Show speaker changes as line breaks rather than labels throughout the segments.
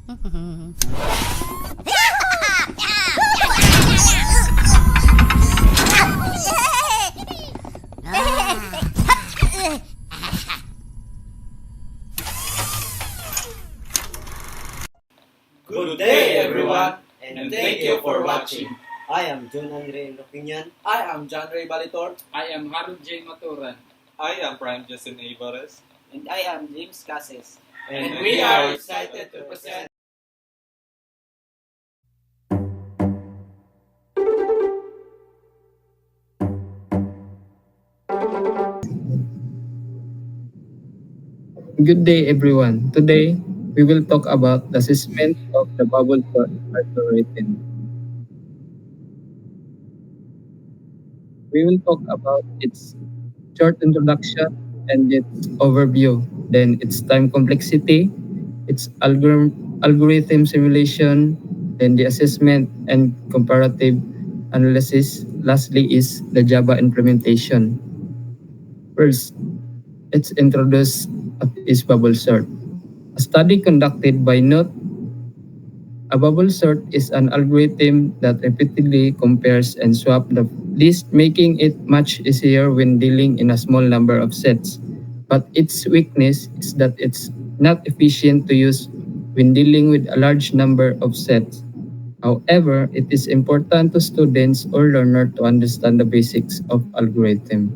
Good day, everyone, and thank you for watching.
I am John Andre Lopinian.
I am John Ray Balitor.
I am Harold J. Maturan.
I am Prime Justin Alvarez.
And I am James Cases.
And we are excited to present
Good day, everyone. Today, we will talk about the assessment of the bubble sort algorithm. We will talk about its short introduction and its overview, then its time complexity, its algorithm simulation, then the assessment and comparative analysis. Lastly is the Java implementation. First, let's introduce what is bubble sort. A study conducted by Knut. A bubble sort is an algorithm that repeatedly compares and swaps the list, making it much easier when dealing in a small number of sets. But its weakness is that it's not efficient to use when dealing with a large number of sets. However, it is important to students or learners to understand the basics of algorithm.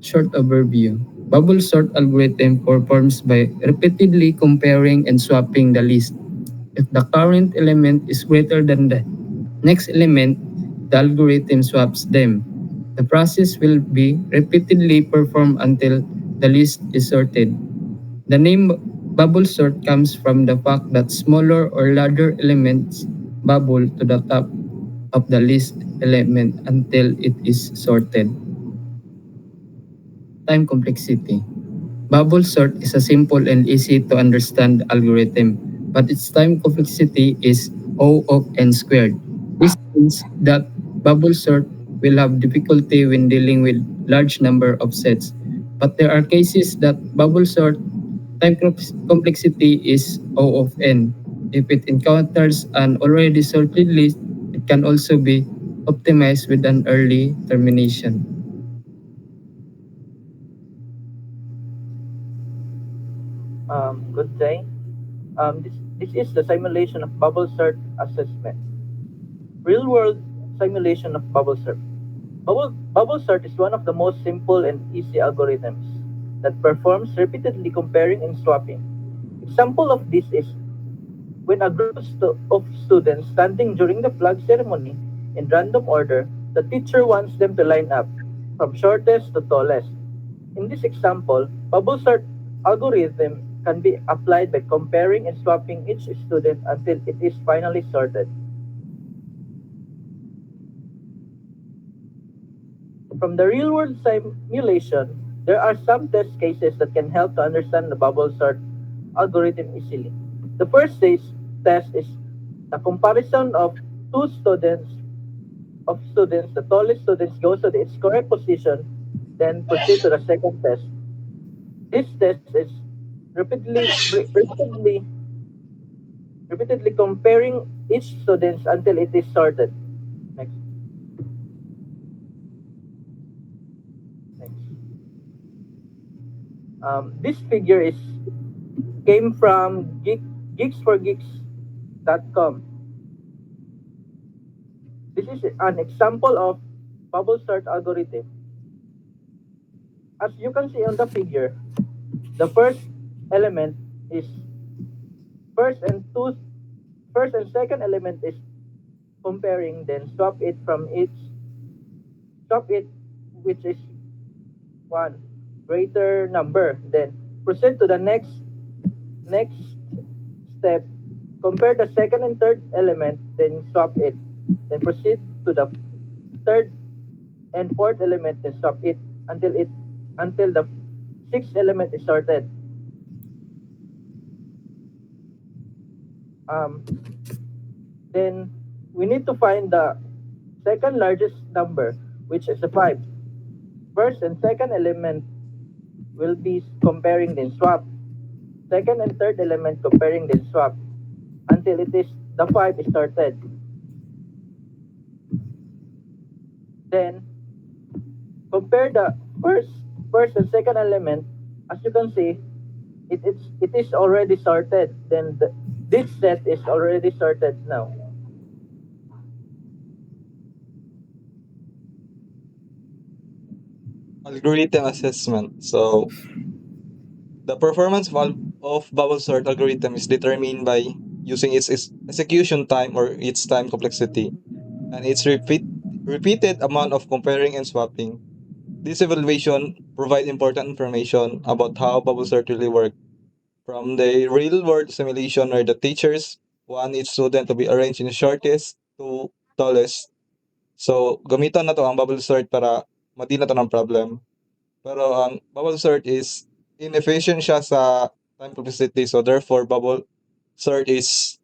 Short overview. Bubble sort algorithm performs by repeatedly comparing and swapping the list. If the current element is greater than the next element, the algorithm swaps them. The process will be repeatedly performed until the list is sorted. The name bubble sort comes from the fact that smaller or larger elements bubble to the top of the list element until it is sorted. Time complexity. Bubble sort is a simple and easy to understand algorithm, but its time complexity is O of n squared. This means that bubble sort will have difficulty when dealing with large number of sets. But there are cases that bubble sort time complexity is O of n. If it encounters an already sorted list, it can also be optimized with an early termination.
Good day. This is the simulation of bubble sort assessment. Real world simulation of bubble sort. Bubble sort is one of the most simple and easy algorithms that performs repeatedly comparing and swapping. Example of this is when a group of students standing during the flag ceremony in random order, the teacher wants them to line up from shortest to tallest. In this example, bubble sort algorithm can be applied by comparing and swapping each student until it is finally sorted. From the real-world simulation, there are some test cases that can help to understand the bubble sort algorithm easily. The first test is the comparison of two students. The tallest students goes to its correct position, then proceed to the second test. This test is repeatedly comparing each student until it is sorted. Next. This figure came from geeksforgeeks.com. This is an example of bubble sort algorithm. As you can see on the figure, the first element is first and second element is comparing, then swap it which is one greater number, then proceed to the next step, compare the second and third element, then swap it, then proceed to the third and fourth element, then swap it until the sixth element is sorted. Then we need to find the second largest number, which is a 5. First and second element will be comparing then swap. Second and third element comparing then swap. until the 5 is sorted. Then compare the first and second element. As you can see, it is already sorted. Then this set is already sorted now.
Algorithm assessment. So, the performance of bubble sort algorithm is determined by using its execution time or its time complexity and its repeated amount of comparing and swapping. This evaluation provide important information about how bubble sort really work. From the real-world simulation where the teachers want each student to be arranged in the shortest to tallest. So, gamiton na to ang bubble sort para madi na to ng problem. Pero ang bubble sort is inefficient siya sa time complexity. So, therefore, bubble sort is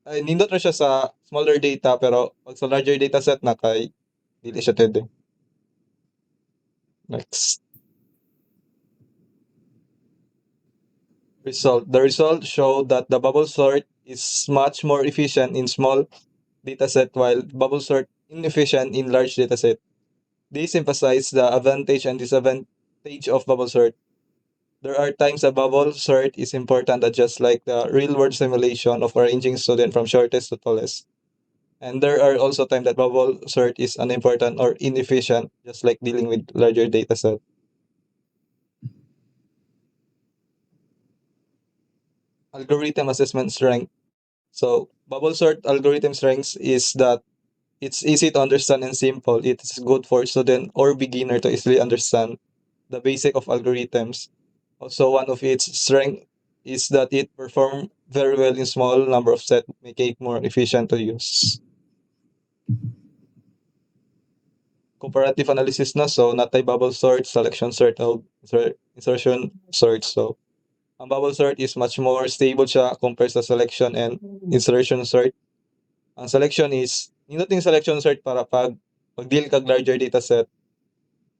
nindot na siya sa smaller data pero pag sa larger data set na kay dili siya pwede. Next. Result. The result show that the bubble sort is much more efficient in small dataset while bubble sort inefficient in large dataset. This emphasizes the advantage and disadvantage of bubble sort. There are times a bubble sort is important just like the real-world simulation of arranging student from shortest to tallest. And there are also times that bubble sort is unimportant or inefficient, just like dealing with larger dataset. Algorithm assessment strength. So, bubble sort algorithm strengths is that it's easy to understand and simple. It is good for student or beginner to easily understand the basic of algorithms. Also, one of its strength is that it perform very well in small number of set, making it more efficient to use. Comparative analysis na, so not a bubble sort, selection sort, o insertion sort. So, ang bubble sort is much more stable siya compared sa selection and insertion sort. Ang selection is, ninuting selection sort para pag-deal kag larger data set.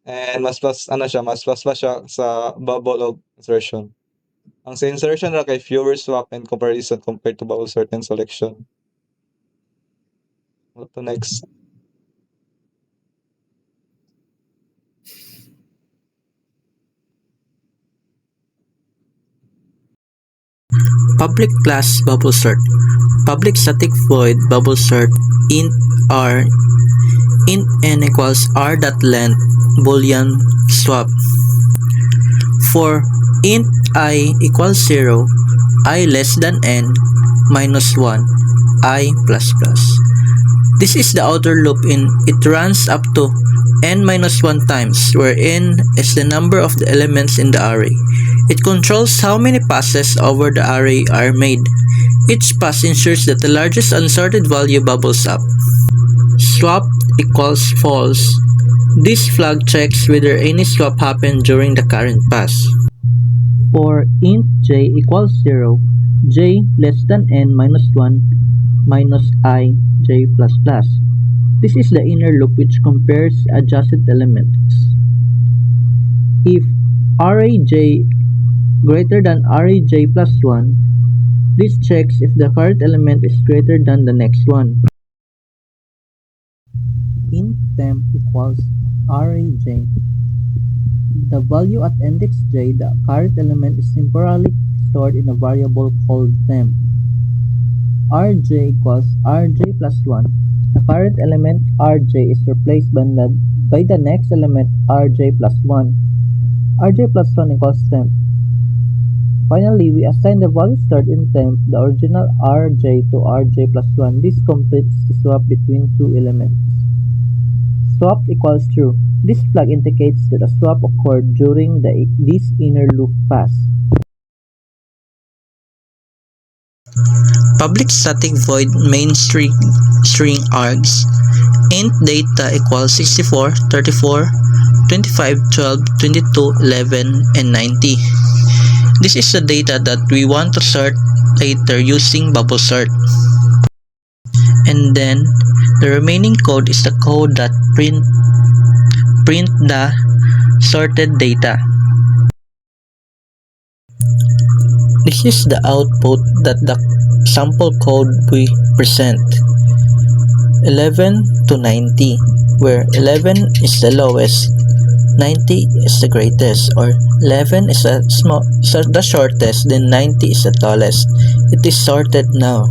And mas plus siya sa bubble o insertion. Ang sa insertion ra kay fewer swap and comparison compared to bubble sort and selection. What to next?
Public class bubble sort. Public static void bubble sort int r int n equals r dot length boolean swap. For int I equals 0, I less than n minus 1, I plus plus. This is the outer loop in it runs up to n minus 1 times, where n is the number of the elements in the array. It controls how many passes over the array are made. Each pass ensures that the largest unsorted value bubbles up. Swap equals false. This flag checks whether any swap happened during the current pass. For int j equals 0, j less than n minus 1 minus I j plus plus. This is the inner loop which compares adjacent elements. If array j greater than array j plus 1, this checks if the current element is greater than the next one. Int temp equals array j. The value at index j, the current element is temporarily stored in a variable called temp. Rj equals rj plus 1. The current element rj is replaced by the next element rj plus 1. Rj plus 1 equals temp. Finally, we assign the value stored in temp, the original rj to rj plus 1. This completes the swap between two elements. Swap equals true. This flag indicates that a swap occurred during this inner loop pass. Public static void main string args int data equals 64, 34, 25, 12, 22, 11, and 90. This is the data that we want to sort later using bubble sort. And then the remaining code is the code that print the sorted data. This is the output that the sample code we present. 11 to 90, where 11 is the lowest, 90 is the greatest, or 11 is the shortest, then 90 is the tallest. It is sorted now.